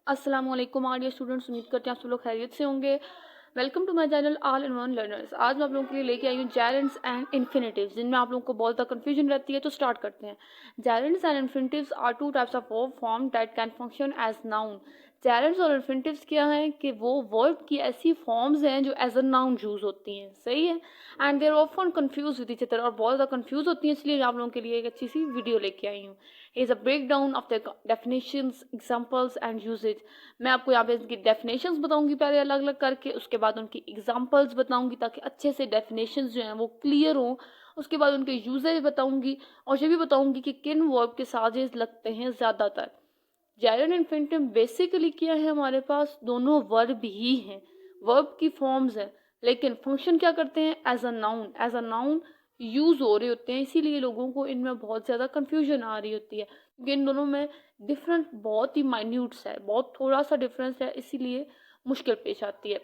अस्सलाम वालेकुम आर्डियर स्टूडेंट्स, उम्मीद करते हैं आप सब लोग खैरियत से होंगे। Welcome to my channel all in one learners. आज मैं आप लोगों के लिए लेके आई हूँ जेरेंड्स एंड इन्फिनिटिव्स, जिनमें आप लोगों को बहुत ज़्यादा कन्फ्यूजन रहती है। तो स्टार्ट करते हैं। Gerunds and infinitives are two types of verb form that can function as noun. Gerunds और इन्फिनिटिव्स क्या हैं कि वो वर्ब की ऐसी फॉर्म्स हैं जो एज अ नाउन यूज होती हैं, सही है। And there often confuse with each other, और बहुत ज़्यादा कन्फ्यूज होती हैं, इसलिए मैं आप लोगों के लिए एक अच्छी सी वीडियो लेके आई हूँ। Is a breakdown of the definitions, examples and usages. मैं आपको यहाँ पे इसकी डेफिनेशंस बताऊंगी पहले अलग अलग करके, उसके बाद उनकी एग्जांपल्स बताऊंगी ताकि अच्छे से डेफिनेशंस जो हैं वो क्लियर हों। उसके बाद उनके यूजेज बताऊंगी और ये भी बताऊंगी कि किन वर्ब के साजेस लगते हैं ज़्यादातर। जेरेंड इन्फिनिटिव बेसिकली क्या है, हमारे पास दोनों वर्ब ही हैं, वर्ब की फॉर्म्स हैं, लेकिन फंक्शन क्या करते हैं, एज अ नाउन यूज हो रहे होते हैं। इसीलिए लोगों को इनमें बहुत ज़्यादा कंफ्यूजन आ रही होती है, क्योंकि इन दोनों में डिफरेंट बहुत ही माइन्यूट्स है, बहुत थोड़ा सा डिफरेंस है, इसीलिए मुश्किल पेश आती है।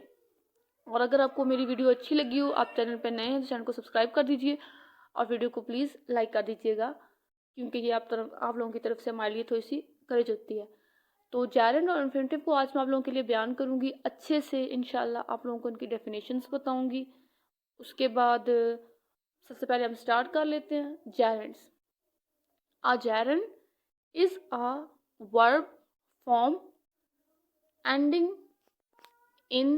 और अगर आपको मेरी वीडियो अच्छी लगी हो, आप चैनल पर नए हैं तो चैनल को सब्सक्राइब कर दीजिए और वीडियो को प्लीज़ लाइक कर दीजिएगा, क्योंकि ये आप लोगों की तरफ से हमारे लिए थोड़ी सी करेज होती है। तो जेरेंड और इन्फिनिटिव को आज मैं आप लोगों के लिए बयान करूंगी अच्छे से, इंशाल्लाह आप लोगों को इनकी डेफिनेशंस बताऊंगी। उसके बाद सबसे पहले हम स्टार्ट कर लेते हैं। जेरेंड्स। A gerund is a verb form ending in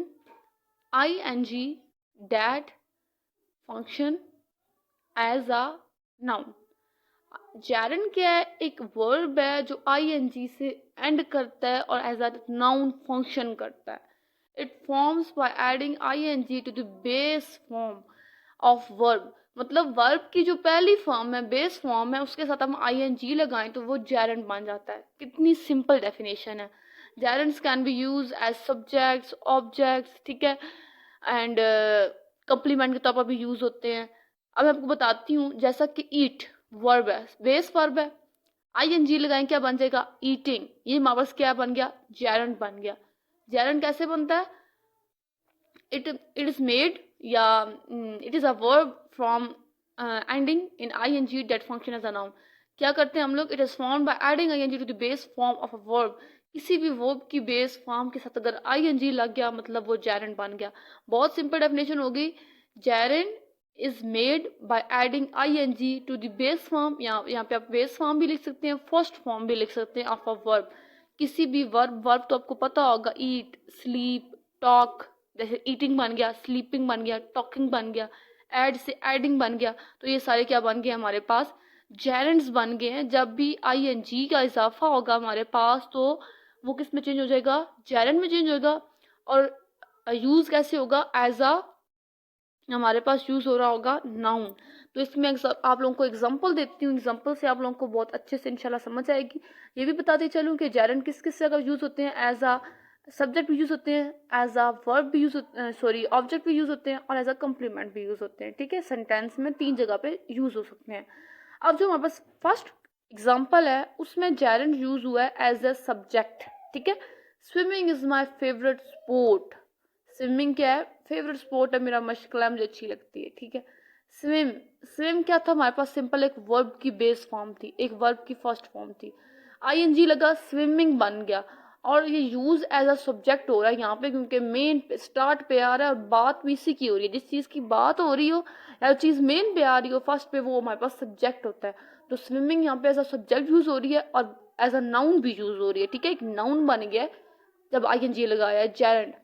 ing that function as a noun। Gerund क्या है, एक वर्ब है जो ing से एंड करता है और एज अ नाउन फंक्शन करता है। It forms by adding ing to the base form of verb. मतलब वर्ब की जो पहली फॉर्म है, बेस फॉर्म है, उसके साथ हम ing लगाएं तो वो जेरंड बन जाता है। कितनी सिंपल डेफिनेशन है। Gerunds can be use as subjects, objects, ठीक है, एंड कंप्लीमेंट के तौर पर भी यूज होते हैं। अब मैं आपको बताती हूँ, जैसा कि ईट वर्ब है, बेस वर्ब है, ing लगाएं क्या बन जाएगा, ईटिंग। ये हमारे पास क्या बन गया, जेरंड बन गया। जेरंड कैसे बनता है, it is made या it is a verb from ending in ing that function as a noun। क्या करते हैं हम लोग, it is formed by adding ing to the base form of a verb। किसी भी वर्ब की बेस फॉर्म के साथ अगर ing लग गया मतलब वो जेरंड बन गया। बहुत सिंपल डेफिनेशन होगी, gerund is made by adding ing to the base form. यहाँ पे आप बेस फॉर्म भी लिख सकते हैं, फर्स्ट फॉर्म भी लिख सकते हैं ऑफ अ वर्ब। किसी भी वर्ब तो आपको पता होगा, ईट, स्लीप, टॉक, जैसे ईटिंग बन गया, स्लीपिंग बन गया, टॉकिंग बन गया, एड से एडिंग बन गया। तो ये सारे क्या बन गए हमारे पास, जेरेंड्स बन गए हैं। जब भी ing का इजाफा होगा हमारे पास तो वो किस में चेंज हो जाएगा, जेरेंड में चेंज होगा। और यूज कैसे होगा, एज अ, हमारे पास यूज हो रहा होगा नाउन। तो इसमें आप लोगों को एग्जांपल देती हूँ, एग्जांपल से आप लोगों को बहुत अच्छे से इंशाल्लाह समझ आएगी। ये भी बताते चलूँ कि जेरेंड किस किस जगह यूज होते हैं, एज अ सब्जेक्ट भी यूज होते हैं, एज अ वर्ब भी यूज होते हैं, सॉरी ऑब्जेक्ट भी यूज होते हैं, और एज अ कम्प्लीमेंट भी यूज होते हैं। ठीक है, सेंटेंस में 3 जगह पे यूज हो सकते हैं। अब जो हमारे पास फर्स्ट एग्जाम्पल है उसमें जेरेंड यूज हुआ है एज अ सब्जेक्ट। ठीक है, swimming is my favourite sport. Swimming क्या है, फेवरेट स्पोर्ट है, मेरा मशगला है, मुझे अच्छी लगती है। ठीक है, स्विम, स्विम क्या था हमारे पास, सिंपल एक वर्ब की बेस फॉर्म थी, एक वर्ब की फर्स्ट फॉर्म थी, ing लगा, स्विमिंग बन गया। और ये यूज एज अ सब्जेक्ट हो रहा है यहाँ पे, क्योंकि मेन स्टार्ट पे आ रहा है और बात भी इसी की हो रही है। जिस चीज की बात हो रही हो या चीज मेन पे आ रही हो फर्स्ट पे, वो हमारे पास सब्जेक्ट होता है। तो स्विमिंग यहाँ पे एज अ सब्जेक्ट यूज हो रही है और एज अ नाउन भी यूज हो रही है। ठीक है, एक नाउन बन गया जब ing लगाया है, जेरेंड।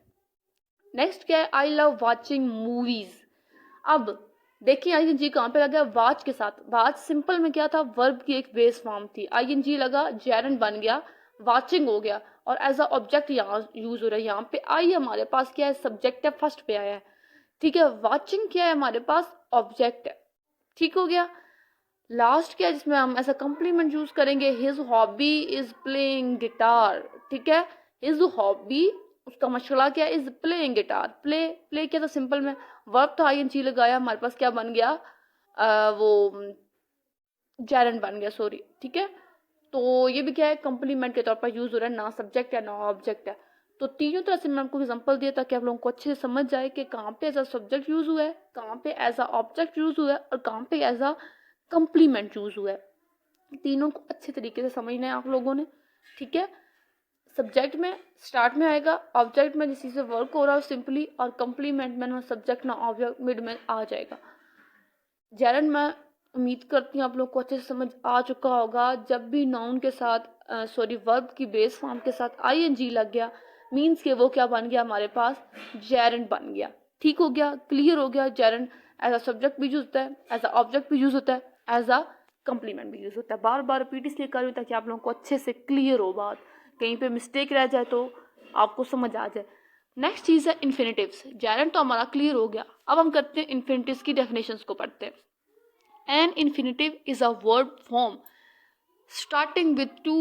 नेक्स्ट क्या है, आई लव वॉचिंग मूवीज। अब देखिए ing कहाँ पे लगा, वॉच के साथ। वॉच सिंपल में क्या था, वर्ब की एक बेस फॉर्म थी, ing लगा, जेरंड बन गया, वॉचिंग हो गया, और एज अ ऑब्जेक्ट यहाँ यूज हो रहा है। यहाँ पे आई हमारे पास क्या है, सब्जेक्ट है, फर्स्ट पे आया है। ठीक है, वॉचिंग क्या है हमारे पास, ऑब्जेक्ट है। ठीक हो गया। लास्ट क्या है जिसमें हम ऐसा कम्प्लीमेंट यूज करेंगे, his hobby is playing guitar. ठीक है, हिज हॉबी, उसका मशगला क्या है, is playing guitar. Play, play क्या था, सिंपल में वर्ब था, ing लगाया, हमारे पास क्या बन गया, वो जेरंड बन गया, सॉरी। ठीक है, तो ये भी क्या है, कम्प्लीमेंट के तौर पर यूज हो रहा है, ना सब्जेक्ट है ना ऑब्जेक्ट है। तो तीनों तरह से मैं आपको एग्जांपल दिया ताकि आप लोगों को अच्छे से समझ जाए कि कहाँ पे एज अ सब्जेक्ट यूज हुआ है, कहाँ पे एज अ ऑब्जेक्ट यूज हुआ है, और कहाँ पे एज अ कम्प्लीमेंट यूज हुआ है। तीनों को अच्छे तरीके से समझना है आप लोगों ने। ठीक है, सब्जेक्ट में स्टार्ट में आएगा, ऑब्जेक्ट में जिस चीज़ से वर्क हो रहा है सिंपली, और कंप्लीमेंट में ना सब्जेक्ट ना ऑब्जेक्ट मिड में आ जाएगा। जेरंड मैं उम्मीद करती हूँ आप लोग को अच्छे से समझ आ चुका होगा। जब भी नाउन के साथ वर्ब की बेस फॉर्म के साथ आईएनजी लग गया, मीन्स के वो क्या बन गया हमारे पास, जेरंड बन गया। ठीक हो गया, क्लियर हो गया। जेरंड एज अ सब्जेक्ट भी यूज होता है, एज अ ऑब्जेक्ट भी यूज होता है, एज अ कंप्लीमेंट भी यूज होता है। बार बार रिपीट इसलिए कर रही हूँ ताकि आप लोगों को अच्छे से क्लियर हो बात, कहीं पे मिस्टेक रह जाए तो आपको समझ आ जाए। नेक्स्ट चीज़ है इन्फिनेटिव्स। जेरंड तो हमारा क्लियर हो गया, अब हम करते हैं इन्फिनेटिव्स की डेफिनेशंस को पढ़ते हैं। An infinitive is a word form starting with to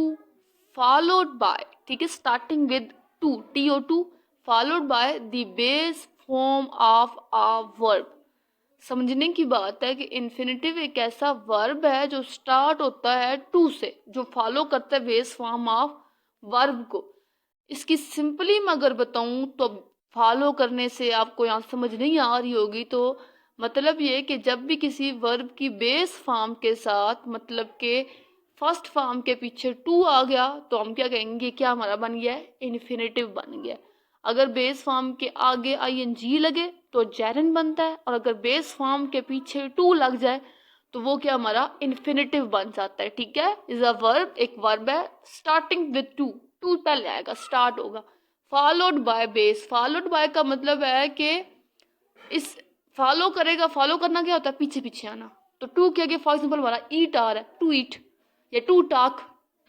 followed by, ठीक है, starting with to followed by the base form of a verb। समझने की बात है कि इन्फिनेटिव एक ऐसा वर्ब है जो स्टार्ट होता है टू से, जो फॉलो करता है बेस फॉर्म ऑफ वर्ब को। इसकी सिंपली मैं अगर बताऊं तो फॉलो करने से आपको यहाँ समझ नहीं आ रही होगी, तो मतलब ये कि जब भी किसी वर्ब की बेस फॉर्म के साथ मतलब के फर्स्ट फॉर्म के पीछे टू आ गया तो हम क्या कहेंगे, क्या हमारा बन गया है, इन्फिनेटिव बन गया। अगर बेस फॉर्म के आगे आईएनजी लगे तो जेरंड बनता है, और अगर बेस फॉर्म के पीछे टू लग जाए तो वो क्या हमारा इन्फिनेटिव बन जाता है। ठीक है, इज अ वर्ब, एक वर्ब है स्टार्टिंग विद टू पहले आएगा, स्टार्ट होगा, followed by base. Followed by का मतलब है कि इस फॉलो करेगा, फॉलो करना क्या होता है, पीछे पीछे आना। तो टू के आगे फॉर एग्जाम्पल हमारा ईट आ रहा है, टू ईट, या टू टाक,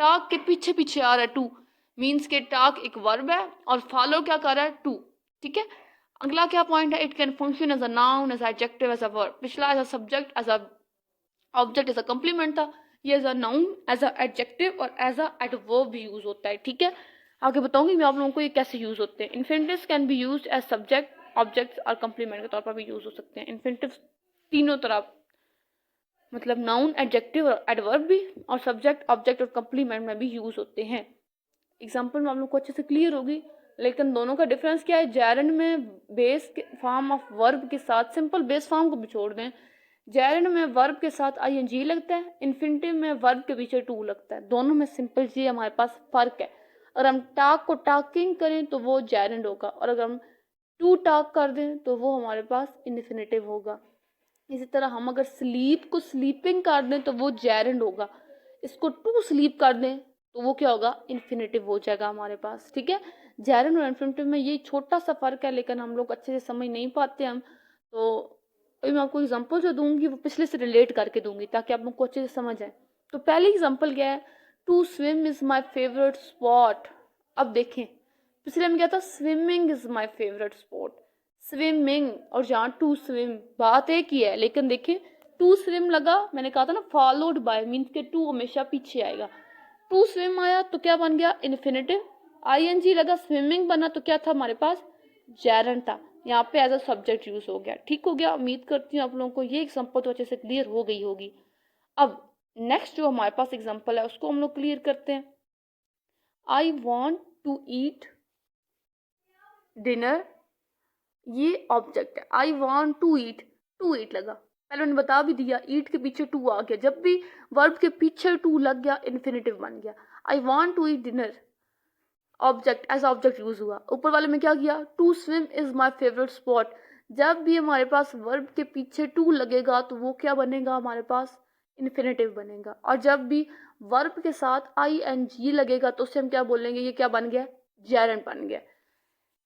टाक के पीछे पीछे आ रहा है टू, मीन्स के टाक एक वर्ब है और फॉलो क्या कर रहा है, टू। ठीक है, अगला क्या पॉइंट है, it can function as a noun, as adjective, as a verb. पिछला as a subject, as a object, as a complement था। ये as a noun, as a adjective और एज अ एडवर्ब भी यूज होता है। ठीक है, आगे बताऊंगी मैं आप लोगों को ये कैसे यूज होते हैं। Infinitives can be used as subject, objects और कंप्लीमेंट के तौर पर भी यूज हो सकते हैं। इन्फिनेटिव्स तीनों तरह, मतलब नाउन, एडजेक्टिव और एडवर्ब भी, और सब्जेक्ट, ऑब्जेक्ट और कंप्लीमेंट में भी यूज होते हैं। एग्जाम्पल में आप लोग को अच्छे से क्लियर होगी, लेकिन दोनों का डिफरेंस क्या है। जेरंड में बेस फॉर्म ऑफ वर्ब के साथ, सिंपल बेस फॉर्म को भी छोड़ दें, जेरंड में वर्ब के साथ आईएनजी लगता है, इन्फिनेटिव में वर्ब के पीछे टू लगता है। दोनों में सिंपल जी हमारे पास फर्क है। अगर हम टाक को टाकिंग करें तो वो जेरंड होगा, और अगर हम टू टाक कर दें तो वो हमारे पास इन्फिनेटिव होगा। इसी तरह हम अगर स्लीप को स्लीपिंग कर दें तो वो जेरंड होगा, इसको टू स्लीप कर दें तो वो क्या होगा, इन्फिनेटिव हो जाएगा हमारे पास। ठीक है, जेरंड और इन्फिनेटिव में ये छोटा सा फर्क है, लेकिन हम लोग अच्छे से समझ नहीं पाते हम। तो अभी मैं आपको एग्जांपल जो दूंगी वो पिछले से रिलेट करके दूंगी ताकि आप लोग को अच्छे से समझ आए। तो पहली एग्जांपल क्या है, to swim is my favourite spot. अब देखें, पिछले में क्या था, swimming is my favourite spot, swimming, और जहाँ टू स्विम, बात एक ही है, लेकिन देखिए टू स्विम लगा, मैंने कहा था ना फॉलोड बाय, मीन्स के टू हमेशा पीछे आएगा। टू स्विम आया तो क्या बन गया, इन्फिनेटिव। आईएनजी लगा, स्विमिंग बना तो क्या था हमारे पास, जेरंड था। यहाँ पे एज अ सब्जेक्ट यूज हो गया। ठीक हो गया, उम्मीद करती हूँ आप लोगों को ये एग्जांपल तो अच्छे से क्लियर हो गई होगी। अब नेक्स्ट जो हमारे पास एग्जांपल है उसको हम लोग क्लियर करते हैं। I want to eat dinner, ये ऑब्जेक्ट है। आई वॉन्ट टू ईट लगा, पहले उन्होंने बता भी दिया, ईट के पीछे टू आ गया, जब भी वर्ब के पीछे टू लग गया इन्फिनेटिव बन गया। I want to eat dinner, object, as object use हुआ। ऊपर वाले में क्या किया, to swim is my favourite spot, जब भी हमारे पास वर्ब के पीछे टू लगेगा तो वो क्या बनेगा हमारे पास, इन्फिनेटिव बनेगा। और जब भी वर्ब के साथ आई एन जी लगेगा तो उससे हम क्या बोलेंगे, ये क्या बन गया, जेरंड बन गया।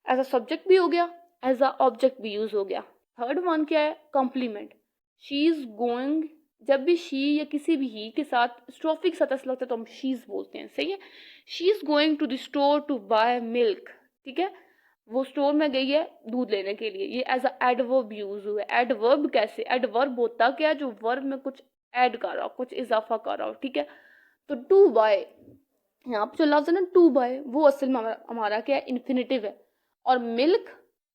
एज अ सब्जेक्ट भी हो गया, एज अ ऑब्जेक्ट भी यूज हो गया। थर्ड वन क्या है, कॉम्प्लीमेंट। शी इज गोइंग, जब भी शी या किसी भी ही के साथ स्ट्रोफी के साथ ऐसा लगता है तो हम शीज बोलते हैं, सही है। She is going to the store to buy milk, ठीक है, वो स्टोर में गई है दूध लेने के लिए, ये एज अ एडवर्ब यूज हुआ है। एडवर्ब कैसे, एडवर्ब होता क्या है, जो वर्ब में कुछ ऐड कर रहा हो, कुछ इजाफा कर रहा हो। ठीक है, तो टू बाय, यहाँ पे जो लफ्ज है ना टू बाय, वो असल में हमारा क्या है, इन्फिनेटिव है। और मिल्क,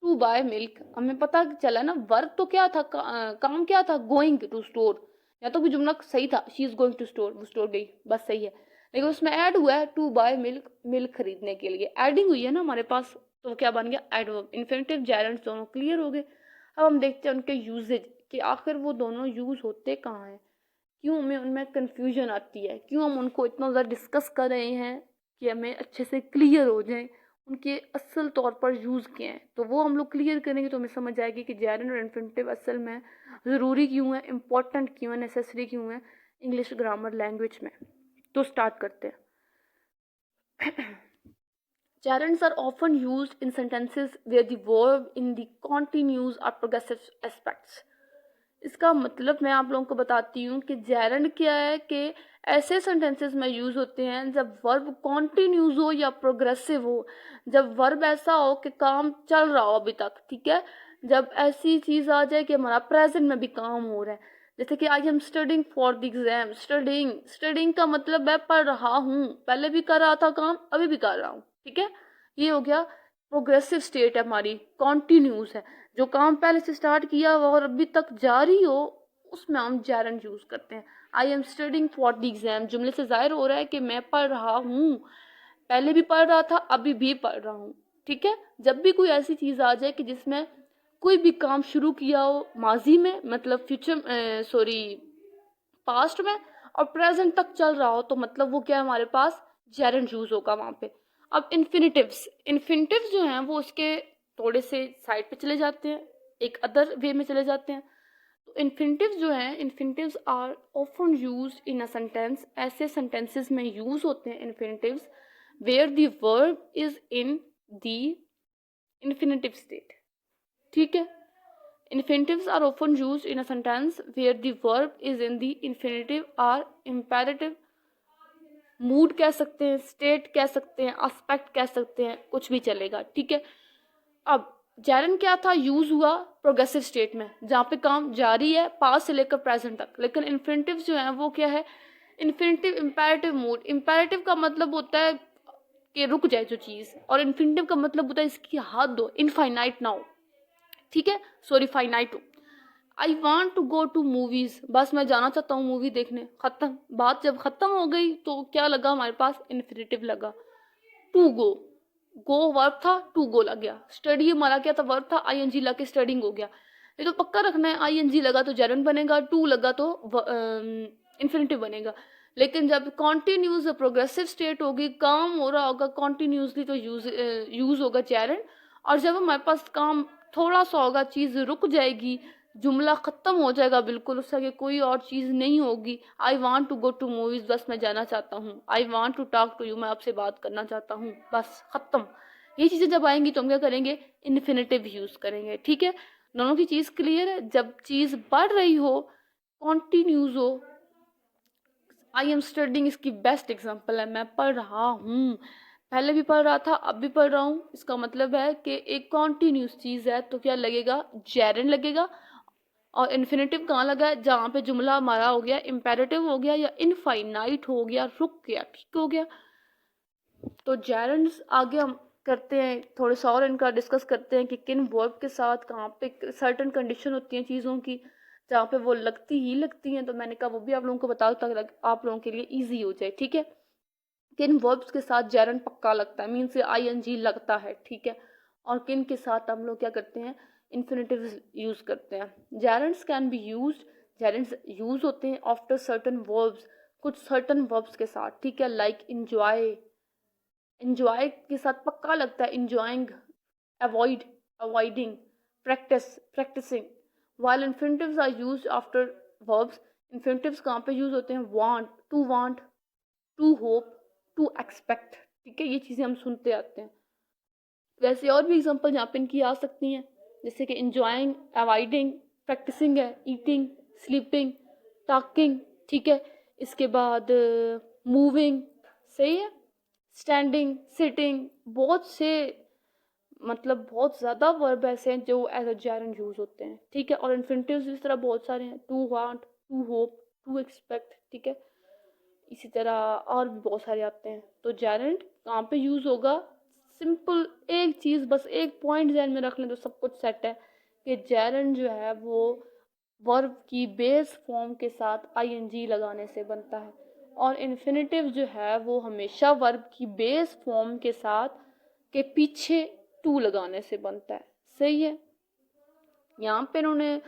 टू बाय मिल्क, हमें पता चला ना वर्ब तो क्या था, काम क्या था, गोइंग टू स्टोर, या तो भी जुमला सही था, she is going to store, वो स्टोर गई, बस सही है। लेकिन उसमें ऐड हुआ है टू बाय मिल्क, मिल्क खरीदने के लिए एडिंग हुई है ना हमारे पास, तो क्या बन गया, एडवर्ब। इन्फिनेटिव जेरंड दोनों क्लियर हो गए। अब हम देखते हैं उनके यूजेज कि आखिर वो दोनों यूज होते कहाँ हैं, क्यों हमें उनमें कन्फ्यूजन आती है, क्यों हम उनको इतना ज़्यादा डिस्कस कर रहे हैं, कि हमें अच्छे से क्लियर हो जाए उनके असल तौर पर यूज़ किए हैं। तो वो हम लोग क्लियर करेंगे तो हमें समझ आएगी कि जेरेंड और इन्फिनेटिव असल में ज़रूरी क्यों है, इम्पॉर्टेंट क्यों है, नेसेसरी क्यों है इंग्लिश ग्रामर लैंग्वेज में। तो स्टार्ट करते हैं। Gerunds are often used in sentences where the verb in the continuous or progressive aspects. इसका मतलब मैं आप लोगों को बताती हूँ कि जेरंड क्या है कि ऐसे सेंटेंसेस में यूज़ होते हैं जब वर्ब कॉन्टिन्यूस हो या प्रोग्रेसिव हो, जब वर्ब ऐसा हो कि काम चल रहा हो अभी तक, ठीक है, जब ऐसी चीज़ आ जाए कि हमारा प्रेजेंट में भी काम हो रहा है। जैसे कि I am studying for the exam. Studying का मतलब है पढ़ रहा हूँ, पहले भी कर रहा था काम, अभी भी कर रहा हूँ, ठीक है। ये हो गया प्रोग्रेसिव स्टेट है हमारी, कॉन्टिन्यूस है, जो काम पहले से स्टार्ट किया हुआ और अभी तक जारी हो उसमें हम जेरंड यूज करते हैं। I am studying for the exam, जुमले से जाहिर हो रहा है कि मैं पढ़ रहा हूँ, पहले भी पढ़ रहा था, अभी भी पढ़ रहा हूँ, ठीक है। जब भी कोई ऐसी चीज आ जाए कि जिसमें कोई भी काम शुरू किया हो माजी में, मतलब फ्यूचर पास्ट में, और प्रेजेंट तक चल रहा हो, तो मतलब वो क्या है, हमारे पास जेरंड यूज होगा वहां पे। अब इन्फिनेटिव्स जो हैं वो उसके थोड़े से साइड पे चले जाते हैं, एक अदर वे में चले जाते हैं। तो इन्फिनेटिव्स जो हैं, infinitives are often used in a sentence, ऐसे सेंटेंसेस में यूज होते हैं infinitives where the verb is in the infinitive state, ठीक है। Infinitives are often used in a sentence where the verb is in the infinitive or imperative. Mood कह सकते हैं, state कह सकते हैं, एस्पेक्ट कह सकते हैं, कुछ भी चलेगा, ठीक है। अब जेरंड क्या था, यूज हुआ प्रोग्रेसिव स्टेट में जहाँ पे काम जारी है पास्ट से लेकर प्रेजेंट तक। लेकिन इन्फिनेटिव जो है वो क्या है, इन्फिनेटिव इम्पेरेटिव मूड। इम्पेरेटिव का मतलब होता है कि रुक जाए जो चीज़, और इन्फिनेटिव का मतलब होता है इसकी हद दो, इनफाइनाइट ना हो, ठीक है, सॉरी फाइनाइट हो। I want to go to movies, बस मैं जाना चाहता हूँ मूवी देखने, खत्म बात। जब खत्म हो गई तो क्या लगा हमारे पास, इन्फिनेटिव लगा। टू गो, गो वर्ब था, टू गो लग गया। स्टडी हमारा क्या था, वर्ब था, आईएनजी लग के स्टडिंग हो गया। ये तो पक्का रखना है, आईएनजी लगा तो जेरंड बनेगा, टू लगा तो इन्फिनेटिव बनेगा। लेकिन जब कॉन्टिन्यूस प्रोग्रेसिव स्टेट होगी, काम हो रहा होगा कॉन्टिन्यूसली, तो यूज होगा जेरंड। और जब हमारे पास काम थोड़ा सा होगा, चीज़ रुक जाएगी, जुमला ख़त्म हो जाएगा बिल्कुल, उससे आगे कोई और चीज़ नहीं होगी। I want to go to movies, बस मैं जाना चाहता हूँ। I want to talk to you, मैं आपसे बात करना चाहता हूँ, बस ख़त्म। ये चीज़ें जब आएंगी तो हम क्या करेंगे, इन्फिनेटिव यूज़ करेंगे, ठीक है। दोनों की चीज़ क्लियर है। जब चीज़ बढ़ रही हो, कॉन्टिन्यूज हो, आई एम स्टडिंग इसकी बेस्ट एग्जाम्पल है, मैं पढ़ रहा हूँ, पहले भी पढ़ रहा था, अब भी पढ़ रहा हूँ। इसका मतलब है कि एक कॉन्टिन्यूस चीज़ है तो क्या लगेगा, जेरंड लगेगा। और इन्फिनेटिव कहाँ लगा है, जहाँ पे जुमला हमारा हो गया इम्पेरेटिव हो गया, या इनफाइनाइट हो गया, रुक गया, ठीक हो गया। तो जेरंड्स आगे हम करते हैं, थोड़े सा और इनका डिस्कस करते हैं कि किन वर्ब के साथ कहाँ पे सर्टन कंडीशन होती हैं चीज़ों की, जहाँ पे वो लगती ही लगती हैं। तो मैंने कहा वो भी आप लोगों को बताओ ताकि आप लोगों के लिए ईजी हो जाए, ठीक है। किन वर्ब्स के साथ जेरंड पक्का लगता है, मीन्स आईएनजी लगता है, ठीक है। और किन के साथ हम लोग क्या करते हैं, इन्फिनेटिव यूज करते हैं। जेरंड्स कैन बी यूज्ड, जेरंड्स यूज होते हैं आफ्टर सर्टन वर्ब्स, कुछ सर्टन वर्ब्स के साथ, ठीक है। लाइक इंजॉय, इंजॉय के साथ पक्का लगता है enjoying, avoid, avoiding, practising. While infinitives are used after verbs, infinitives कहाँ पे यूज होते हैं, want, to hope, to expect, ठीक है। ये चीज़ें हम सुनते आते हैं। वैसे और भी एग्जांपल यहाँ पे इनकी आ सकती हैं, जैसे कि इंजॉइंग, अवॉइडिंग, प्रैक्टिसिंग है, ईटिंग, स्लीपिंग, टॉकिंग, ठीक है। इसके बाद मूविंग, सही है, स्टैंडिंग, सिटिंग, बहुत से, मतलब बहुत ज़्यादा वर्ब ऐसे हैं जो एज अ जेरंड यूज होते हैं, ठीक है। और इन्फिनेटिव्स इस तरह बहुत सारे हैं, to want, to hope, to expect, ठीक है। इसी तरह और भी बहुत सारे आते हैं। तो जेरंड कहाँ पे यूज़ होगा, सिंपल एक चीज़, बस एक पॉइंट ध्यान में रख लें तो सब कुछ सेट है, कि जेरंड जो है वो वर्ब की बेस फॉर्म के साथ आईएनजी लगाने से बनता है, और इन्फिनेटिव जो है वो हमेशा वर्ब की बेस फॉर्म के साथ के पीछे टू लगाने से बनता है, सही है। यहाँ पे इन्होंने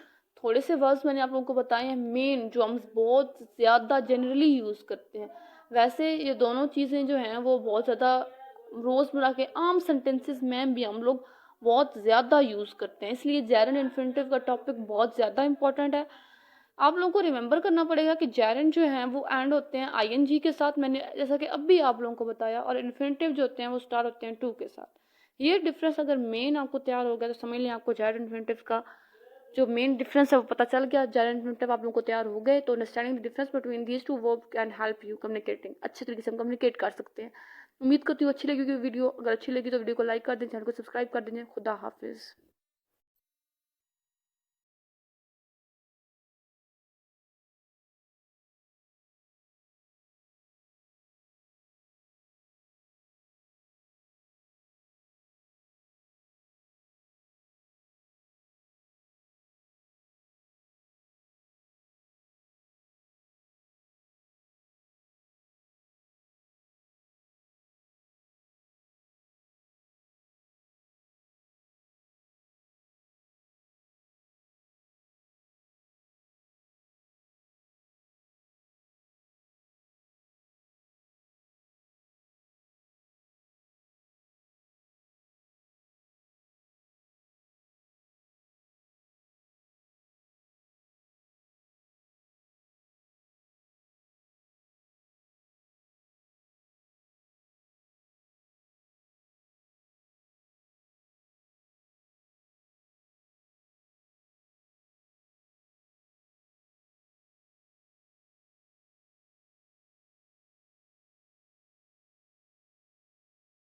थोड़े से वर्ड्स मैंने आप लोगों को बताए हैं मेन, जो हम बहुत ज़्यादा जनरली यूज़ करते हैं। वैसे ये दोनों चीज़ें जो हैं वो बहुत ज़्यादा रोज़मर्रा के आम सेंटेंसेस में भी हम लोग बहुत ज़्यादा यूज़ करते हैं, इसलिए जेरंड इन्फिनिटिव का टॉपिक बहुत ज़्यादा इम्पोर्टेंट है। आप लोगों को रिमेंबर करना पड़ेगा कि जेरंड जो हैं वो एंड होते हैं आईएनजी के साथ, मैंने जैसा कि अब भी आप लोगों को बताया, और इन्फिनिटिव जो होते हैं वो स्टार्ट होते हैं टू के साथ। ये डिफरेंस अगर मेन आपको तैयार हो गया तो समझ लें आपको जेरंड इन्फिनिटिव का जो मेन डिफरेंस है वो पता चल गया। जेरंड इन्फिनिटिव आप लोगों को तैयार हो गए तो understanding the difference between these two verb can help you communicating, अच्छे तरीके से हम कम्युनिकेट कर सकते हैं। उम्मीद करती हूँ अच्छी लगी वीडियो, अगर अच्छी लगी तो वीडियो को लाइक कर दें, चैनल को सब्सक्राइब कर दीजिए। खुदा हाफिज़।